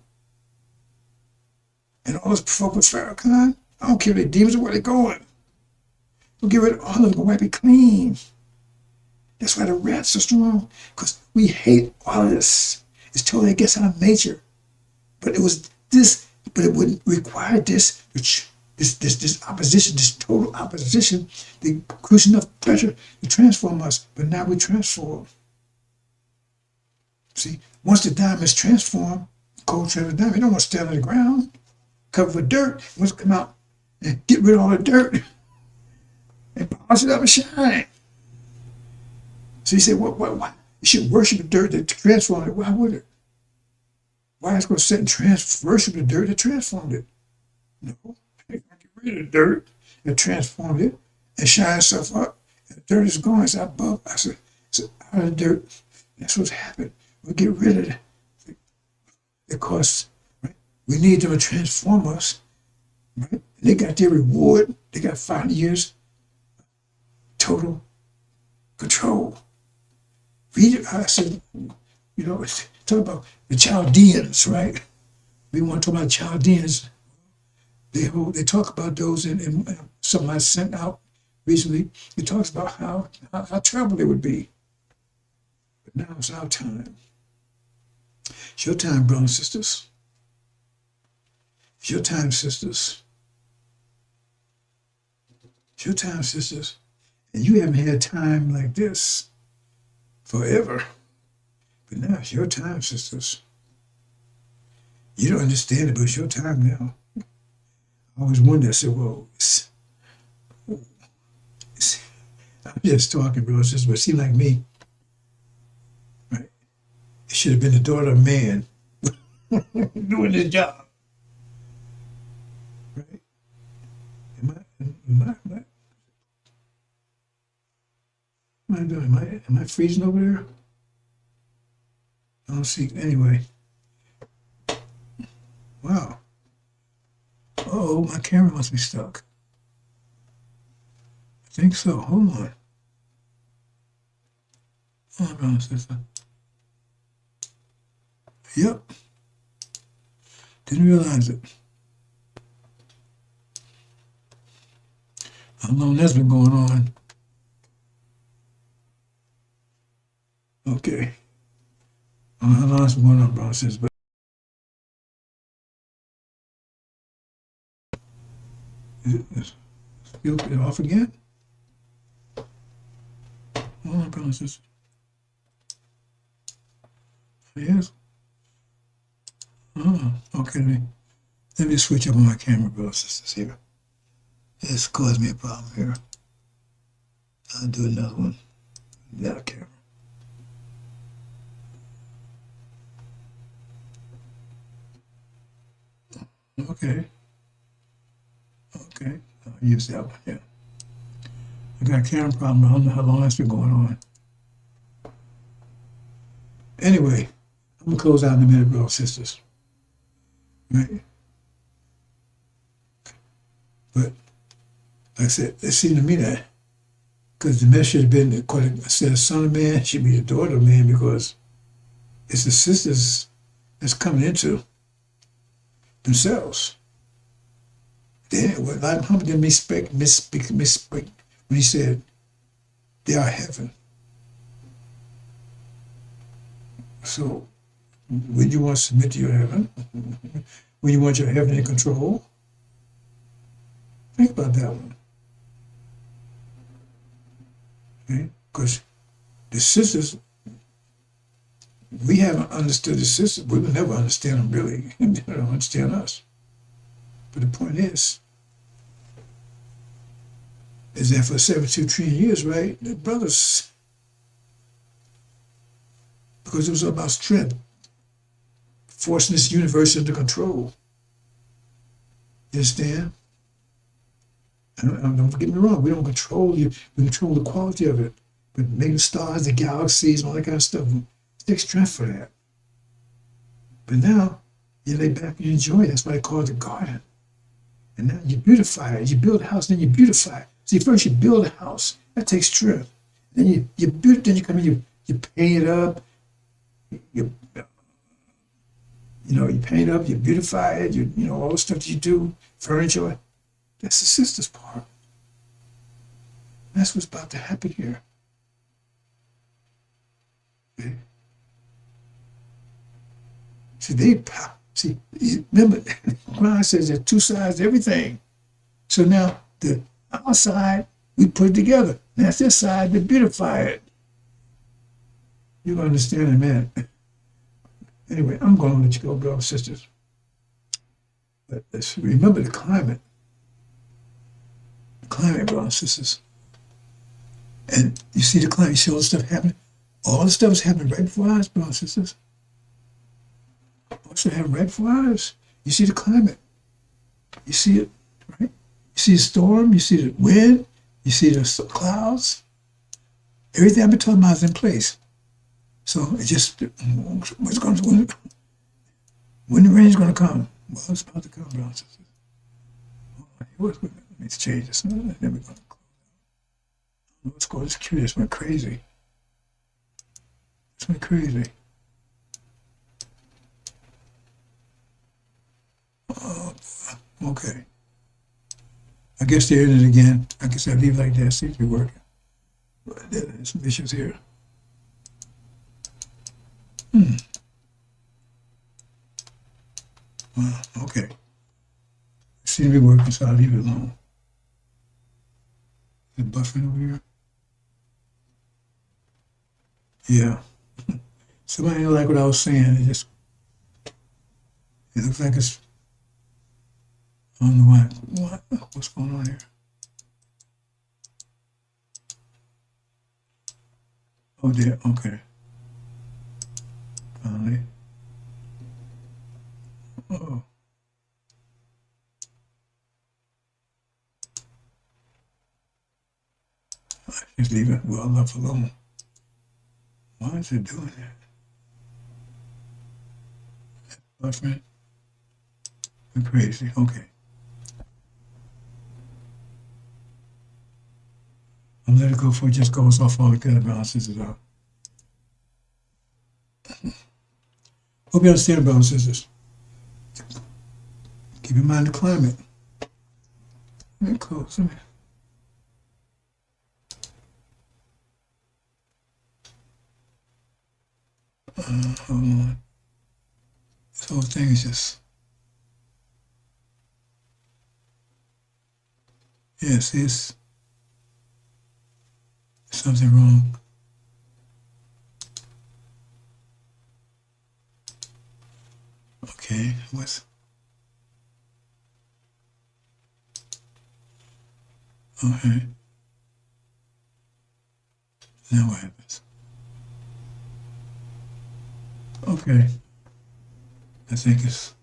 And all this folk with Farrakhan, I don't care if they're demons or where they're going. We'll get rid of all of them, we'll wipe it clean. That's why the wrath's so strong, because we hate all of this. It's totally against our nature. But it was this, but it would require this opposition, this total opposition, the crucial enough pressure to transform us. But now we transform. See, once the diamond is transformed, cold transformed diamond, you don't want to stand on the ground, covered with dirt. You want to come out and get rid of all the dirt and polish it up and shine. So you say, why? You should worship the dirt to transform it. Why would it? Why is it going to sit and worship the dirt that transformed it? No, get rid of the dirt and transform it and shine itself up. And the dirt is gone. It's above. I said, out of the dirt. That's what's happened. We get rid of it. Because right, we need them to transform us. Right? And they got their reward. They got 5 years total control. Read it. I said, talk about the Chaldeans, right? We want to talk about Chaldeans. They talk about those in something I sent out recently. It talks about how terrible they would be. But now it's our time. It's your time, brothers and sisters. It's your time, sisters. It's your time, sisters. And you haven't had time like this forever. But now it's your time, sisters. You don't understand it, but it's your time now. I always wonder, I said, well, I'm just talking, bro. It's just, but it seemed like me. Right? It should have been the daughter of man doing this job. Right? Am I doing? Am I freezing over there? I don't see. Anyway. Wow. Oh, my camera must be stuck. I think so. Hold on. Hold on, brother and sister. Yep. Didn't realize it. How long that's been going on? Okay. How long that's been going on, brother and sister? But is it off again? Hold on, brother and sister. Yes. Oh, okay. Let me switch up on my camera, brother and sisters here. It's caused me a problem here. I'll do another one. That camera. Okay. Okay. I'll use that one. Yeah. I got a camera problem. I don't know how long that's been going on. Anyway, I'm gonna close out in a minute, brothers and sisters. Right? But like I said, it seemed to me that because the message should have been, instead of son of man, should be the daughter of man, because it's the sisters that's coming into themselves. Muhammad didn't misspeak when he said they are heaven. So when you want to submit to your heaven, when you want your heaven in control, think about that one. Okay? Because the sisters, we haven't understood the sisters. We will never understand them really. They don't understand us. But the point is that for 72 trillion years, right, the brothers, because it was about strength, forcing this universe into control. You understand? And don't get me wrong, we don't control you, we control the quality of it. But make the stars, the galaxies, and all that kind of stuff, take strength for that. But now, you lay back and you enjoy it. That's why they call it the garden. And now you beautify it. You build a house, then you beautify it. See, first you build a house. That takes strength. Then you build, then you come in, you paint it up. You paint it up, you beautify it, all the stuff that you do, furniture. That's the sister's part. That's what's about to happen here. Okay? Remember, Quran says there's two sides to everything. So now our side, we put it together. That's their side, we beautify it. You understand it, man. Anyway, I'm going to let you go, brothers and sisters. But let's remember the climate. The climate, brothers and sisters. And you see the climate, you see all the stuff happening? All the stuff is happening right before our eyes, brothers and sisters. All the stuff happening right before our eyes. You see the climate. You see it, right? You see the storm, you see the wind, you see the clouds. Everything I've been talking about is in place. So it just, when the rain's going to come? Well, it's about to come, brothers and sisters. Let me change this. Then we're going to close out. Let's go. It's curious. This went crazy. This went crazy. Okay. I guess there it is again. I guess I'll leave it like that. See if it's working. But there's some issues here. Okay. It seems to be working, so I'll leave it alone. Is it buffering over here? Yeah. Somebody don't like what I was saying. It looks like it's, I don't know what's going on here. Oh, there, okay. Finally. Uh-oh. Just leave it well enough alone. Why is it doing that? Buffering. Crazy. Okay. I'm gonna let it go before it just goes off altogether, brothers and sisters. Hope you understand, brothers and sisters. Keep in mind the climate. Let me close. Hold on. This whole thing is just, yes, it's something wrong. Okay, what's, okay, now what happens? Okay, I think it's,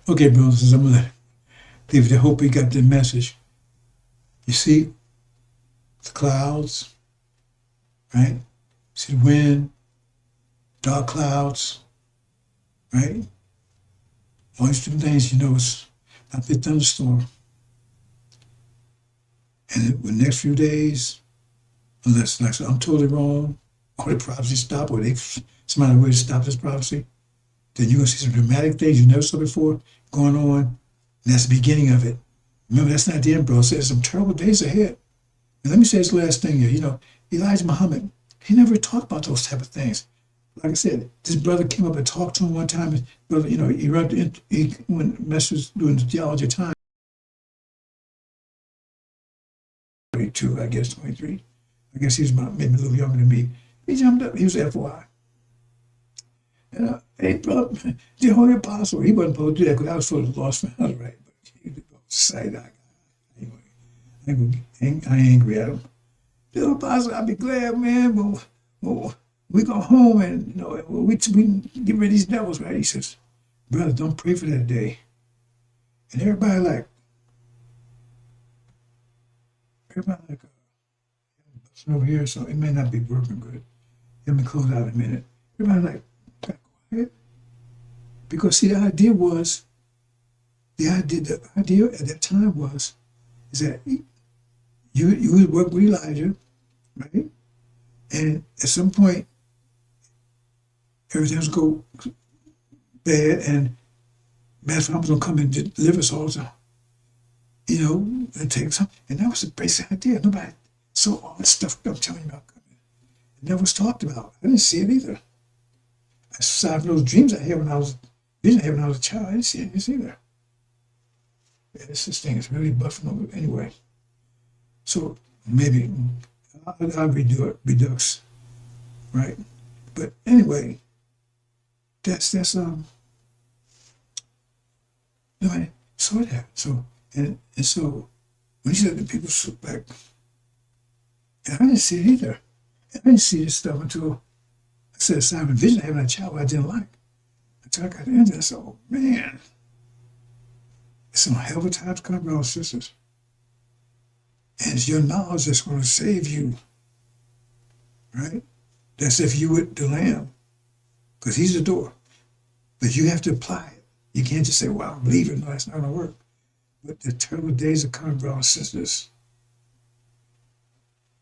okay, brothers and sisters, I'm gonna leave it. I hope you got the message. You see the clouds, right? See the wind, dark clouds, right? All these different things, you know, it's not a thunderstorm. And the next few days, unless, like I said, I'm totally wrong, or the prophecy stop, or they somebody way to stop this prophecy, then you're gonna see some dramatic things you never saw before going on. And that's the beginning of it. Remember, that's not the end, bro. It says some terrible days ahead. And let me say this last thing here. You know, Elijah Muhammad, he never talked about those type of things. Like I said, this brother came up and talked to him one time. And brother, you know, he went message doing the theology time. 22, I guess 23. I guess he was about maybe a little younger than me. He jumped up. He was FOI. And hey, brother, the holy apostle. He wasn't supposed to do that because I was supposed to lost my house, right? But he was side eye. Anyway, I ain't angry at him. The holy apostle, I'll be glad, man. But we go home and you know we get rid of these devils, right? He says, brother, don't pray for that day. And everybody like, over here, so it may not be working good. Let me close out in a minute. Everybody like, got quiet. Because see, the idea at that time was, is that you would work with Elijah, right? And at some point, everything was go bad, and Master Muhammad's gonna come and deliver us all to, you know, and take some. And that was the basic idea. Nobody saw all that stuff I'm telling you about coming. It never was talked about. I didn't see it either. Aside from those dreams I had when I was a child, I didn't see it either. Yeah, this thing is really buffing over anyway. So maybe I'll redo it, redux, right? But anyway, that's no, so that and so when you said the people back, and I didn't see it either. And I didn't see this stuff until I said aside from vision having a child I didn't like. Until I got into it, I said, oh man, it's some hell of a time to come, brothers and sisters. And it's your knowledge that's going to save you, right? That's if you with the Lamb, because He's the door. But you have to apply it. You can't just say, well, I'm leaving. No, that's not going to work. But the terrible days are coming, brothers and sisters.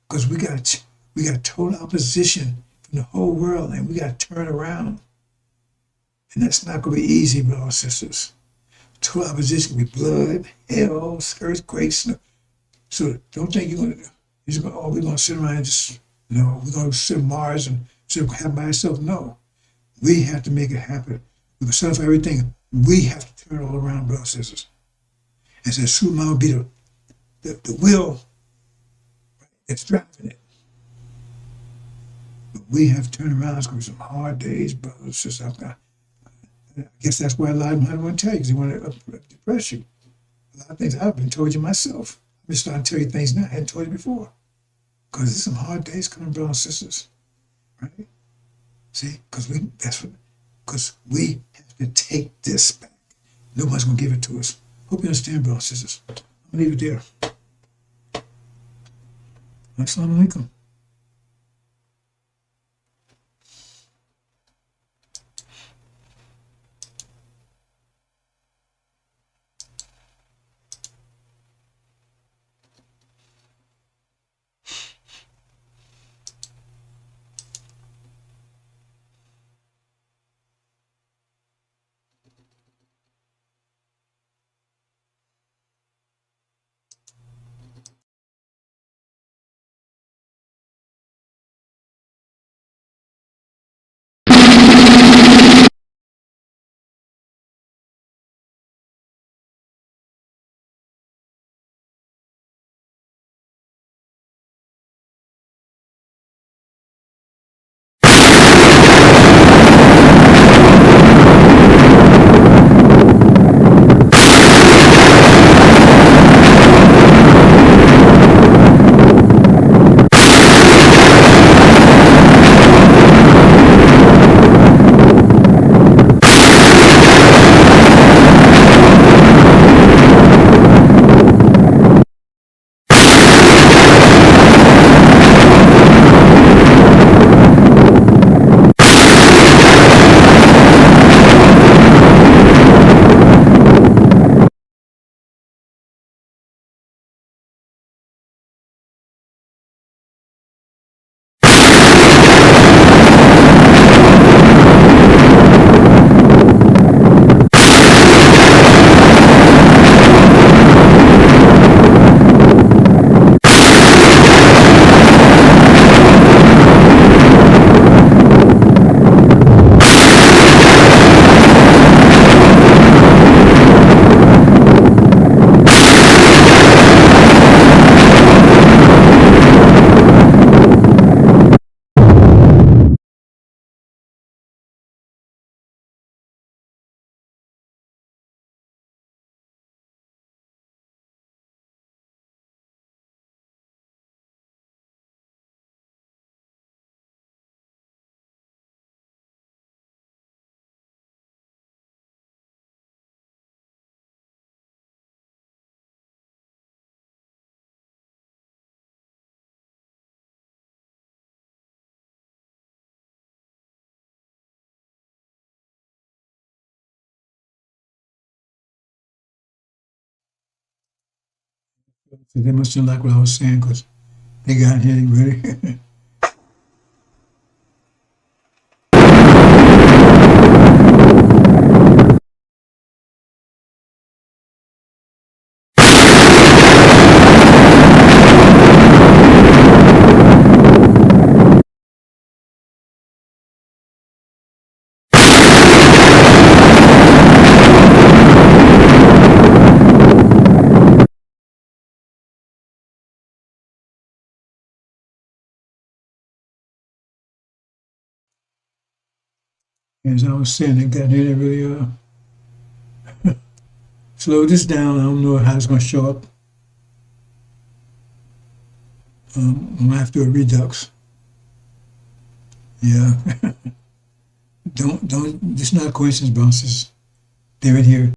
Because we got total opposition from the whole world, and we got to turn around. And that's not going to be easy, brothers and sisters. Total opposition with blood, hell, earthquakes. So don't think we're going to sit around and just, you know, we're going to sit on Mars and sit have by ourselves. No. We have to make it happen. We can set up everything. We have to turn it all around, brothers and sisters. And so soon will be the will that's driving it. But we have to turn around. It's going to be some hard days, brothers and sisters. I guess that's why a lot of them don't want to tell you, because they want to depress you. A lot of things I've been told you myself. I'm just starting to tell you things now I hadn't told you before. Because there's some hard days coming, brothers and sisters. Right? See? Because we have to take this back. Nobody's going to give it to us. Hope you understand, brothers and sisters. I'm going to leave it there. Assalamu alaikum. So they must have liked what I was saying because they got here really. As I was saying, they got here really slow this down. I don't know how it's going to show up. I'm going to have to do a redux. Yeah. Don't, it's not a coincidence, bouncers. They're in here.